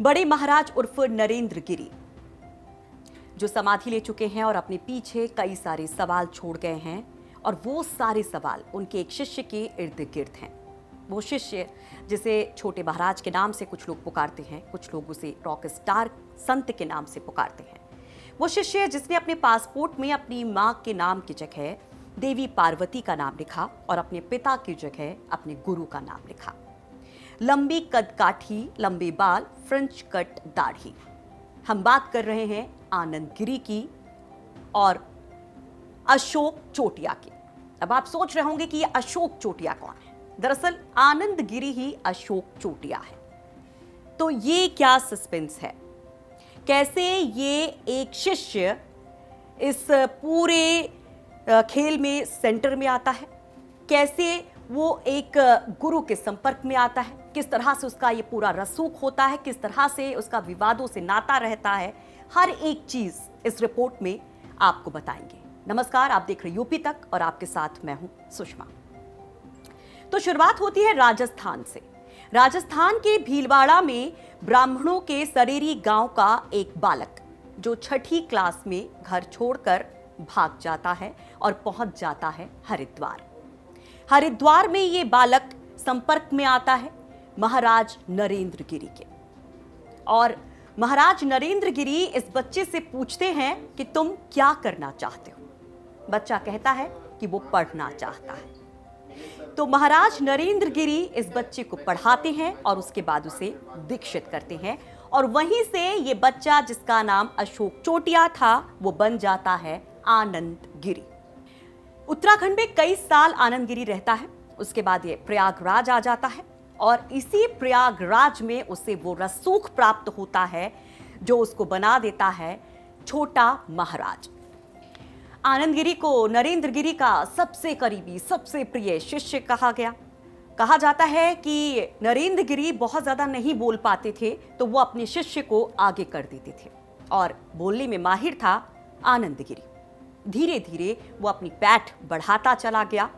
बड़े महाराज उर्फ नरेंद्र गिरी जो समाधि ले चुके हैं और अपने पीछे कई सारे सवाल छोड़ गए हैं, और वो सारे सवाल उनके एक शिष्य के इर्द गिर्द हैं। वो शिष्य जिसे छोटे महाराज के नाम से कुछ लोग पुकारते हैं, कुछ लोग उसे रॉक स्टार संत के नाम से पुकारते हैं। वो शिष्य जिसने अपने पासपोर्ट में अपनी माँ के नाम की जगह देवी पार्वती का नाम लिखा और अपने पिता की जगह अपने गुरु का नाम लिखा। लंबी कदकाठी, लंबे बाल, फ्रेंच कट दाढ़ी। हम बात कर रहे हैं आनंद गिरी की और अशोक चोटिया की। अब आप सोच रहे होंगे कि ये अशोक चोटिया कौन है? दरअसल आनंद गिरी ही अशोक चोटिया है। तो ये क्या सस्पेंस है? कैसे ये एक शिष्य इस पूरे खेल में सेंटर में आता है? कैसे वो एक गुरु के संपर्क में आता है? किस तरह से उसका ये पूरा रसूख होता है? किस तरह से उसका विवादों से नाता रहता है? हर एक चीज इस रिपोर्ट में आपको बताएंगे। नमस्कार, आप देख रहे यूपी तक और आपके साथ मैं हूं सुषमा। तो शुरुआत होती है राजस्थान से। राजस्थान के भीलवाड़ा में ब्राह्मणों के सरेरी गांव का एक बालक जो 6ठी क्लास में घर छोड़कर भाग जाता है और पहुंच जाता है हरिद्वार। हरिद्वार में ये बालक संपर्क में आता है महाराज नरेंद्र गिरी के, और महाराज नरेंद्र गिरी इस बच्चे से पूछते हैं कि तुम क्या करना चाहते हो? बच्चा कहता है कि वो पढ़ना चाहता है। तो महाराज नरेंद्र गिरी इस बच्चे को पढ़ाते हैं और उसके बाद उसे दीक्षित करते हैं, और वहीं से ये बच्चा जिसका नाम अशोक चोटिया था वो बन जाता है आनंद गिरी। उत्तराखंड में कई साल आनंद गिरी रहता है। उसके बाद ये प्रयागराज आ जाता है और इसी प्रयागराज में उसे वो रसूख प्राप्त होता है जो उसको बना देता है छोटा महाराज। आनंद गिरी को नरेंद्र गिरी का सबसे करीबी, सबसे प्रिय शिष्य कहा गया। कहा जाता है कि नरेंद्र गिरी बहुत ज्यादा नहीं बोल पाते थे तो वो अपने शिष्य को आगे कर देते थे, और बोलने में माहिर था आनंद गिरी। धीरे धीरे वो अपनी पैठ बढ़ाता चला गया,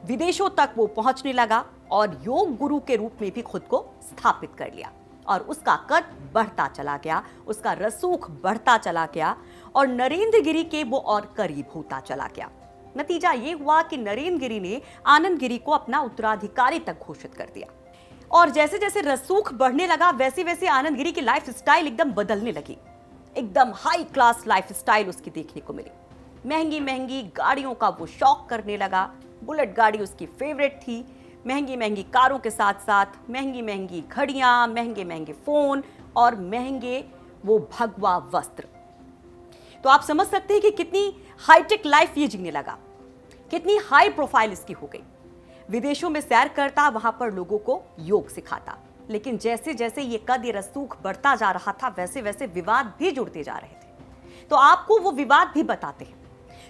विदेशों तक वो पहुंचने लगा और योग गुरु के रूप में भी खुद को स्थापित कर लिया, और उसका कद बढ़ता चला गया, उसका रसूख बढ़ता चला गया और नरेंद्र गिरी के वो और करीब होता चला गया। नतीजा ये हुआ कि नरेंद्र गिरी ने आनंद गिरी को अपना उत्तराधिकारी तक घोषित कर दिया, और जैसे जैसे रसूख बढ़ने लगा वैसे वैसे आनंद गिरी की लाइफ स्टाइल एकदम बदलने लगी। एकदम हाई क्लास लाइफ स्टाइल उसकी देखने को मिली। महंगी महंगी गाड़ियों का वो शौक करने लगा। बुलेट गाड़ी उसकी फेवरेट थी। महंगी महंगी कारों के साथ साथ महंगी महंगी घड़ियां, महंगे महंगे फोन और महंगे वो भगवा वस्त्र। तो आप समझ सकते हैं कि कितनी हाईटेक लाइफ ये जीने लगा, कितनी हाई प्रोफाइल इसकी हो गई। विदेशों में सैर करता, वहां पर लोगों को योग सिखाता। लेकिन जैसे जैसे ये कद, ये रसूख बढ़ता जा रहा था वैसे वैसे विवाद भी जुड़ते जा रहे थे। तो आपको वो विवाद भी बताते हैं।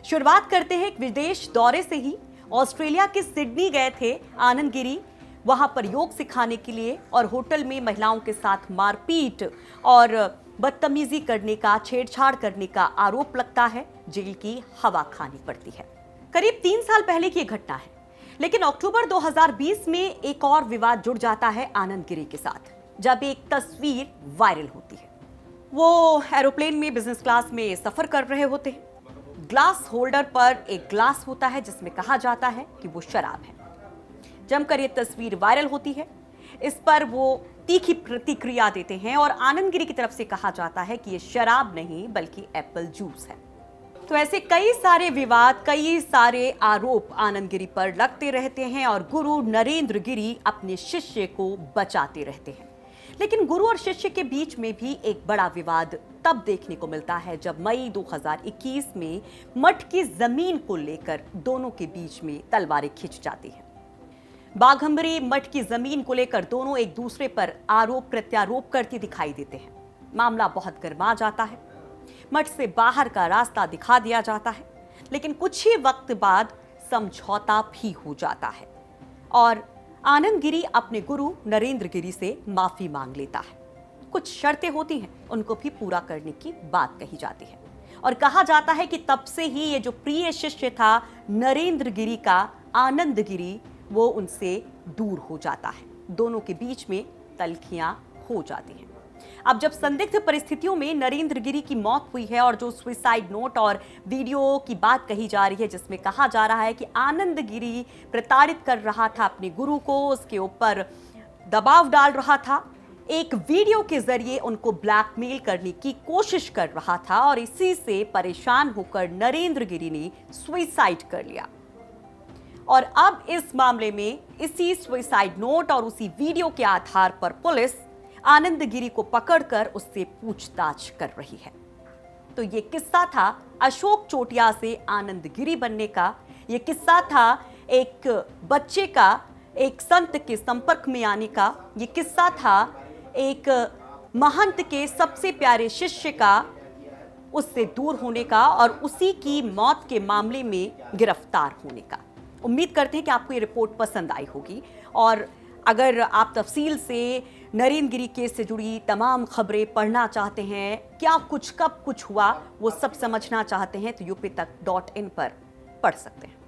शुरुआत करते हैं एक विदेश दौरे से ही। ऑस्ट्रेलिया के सिडनी गए थे आनंद गिरी, वहां पर योग सिखाने के लिए, और होटल में महिलाओं के साथ मारपीट और बदतमीजी करने का, छेड़छाड़ करने का आरोप लगता है। जेल की हवा खानी पड़ती है। करीब 3 साल पहले की घटना है, लेकिन अक्टूबर 2020 में एक और विवाद जुड़ जाता है आनंद गिरी के साथ, जब एक तस्वीर वायरल होती है। वो एरोप्लेन में बिजनेस क्लास में सफर कर रहे होते हैं। ग्लास होल्डर पर एक ग्लास होता है जिसमें कहा जाता है कि वो शराब है। जमकर ये तस्वीर वायरल होती है। इस पर वो तीखी प्रतिक्रिया देते हैं और आनंद गिरी की तरफ से कहा जाता है कि ये शराब नहीं बल्कि एप्पल जूस है। तो ऐसे कई सारे विवाद, कई सारे आरोप आनंद गिरी पर लगते रहते हैं और गुरु नरेंद्र गिरी अपने शिष्य को बचाते रहते हैं। लेकिन गुरु और शिष्य के बीच में भी एक बड़ा विवाद तब देखने को मिलता है जब मई 2021 में मठ की जमीन को लेकर दोनों के बीच में तलवारें खिंच जाती हैं। बाघंबरी मठ की जमीन को लेकर दोनों एक दूसरे पर आरोप प्रत्यारोप करते दिखाई देते हैं। मामला बहुत गर्मा जाता है। मठ से बाहर का रास्ता दिखा दिया जाता है, लेकिन कुछ ही वक्त बाद समझौता भी हो जाता है और आनंद गिरी अपने गुरु नरेंद्र गिरी से माफी मांग लेता है। कुछ शर्तें होती हैं, उनको भी पूरा करने की बात कही जाती है और कहा जाता है कि तब से ही ये जो प्रिय शिष्य था नरेंद्र गिरी का, आनंद गिरी, वो उनसे दूर हो जाता है। दोनों के बीच में तल्खियां हो जाती हैं। अब जब संदिग्ध परिस्थितियों में नरेंद्र गिरी की मौत हुई है और जो सुसाइड नोट और वीडियो की बात कही जा रही है जिसमें कहा जा रहा है कि आनंद गिरी प्रताड़ित कर रहा था अपने गुरु को, उसके ऊपर दबाव डाल रहा था, एक वीडियो के जरिए उनको ब्लैकमेल करने की कोशिश कर रहा था और इसी से परेशान होकर नरेंद्र गिरी ने सुसाइड कर लिया। और अब इस मामले में इसी सुसाइड नोट और उसी वीडियो के आधार पर पुलिस आनंद गिरी को पकड़कर उससे पूछताछ कर रही है। तो ये किस्सा था अशोक चोटिया से आनंद गिरी बनने का। ये किस्सा था एक बच्चे का एक संत के संपर्क में आने का। ये किस्सा था एक महंत के सबसे प्यारे शिष्य का उससे दूर होने का और उसी की मौत के मामले में गिरफ्तार होने का। उम्मीद करते हैं कि आपको ये रिपोर्ट पसंद आई होगी और अगर आप तफसील से नरेंद्र गिरी केस से जुड़ी तमाम खबरें पढ़ना चाहते हैं, क्या कुछ कब कुछ हुआ वो सब समझना चाहते हैं, तो UP तक.in पर पढ़ सकते हैं।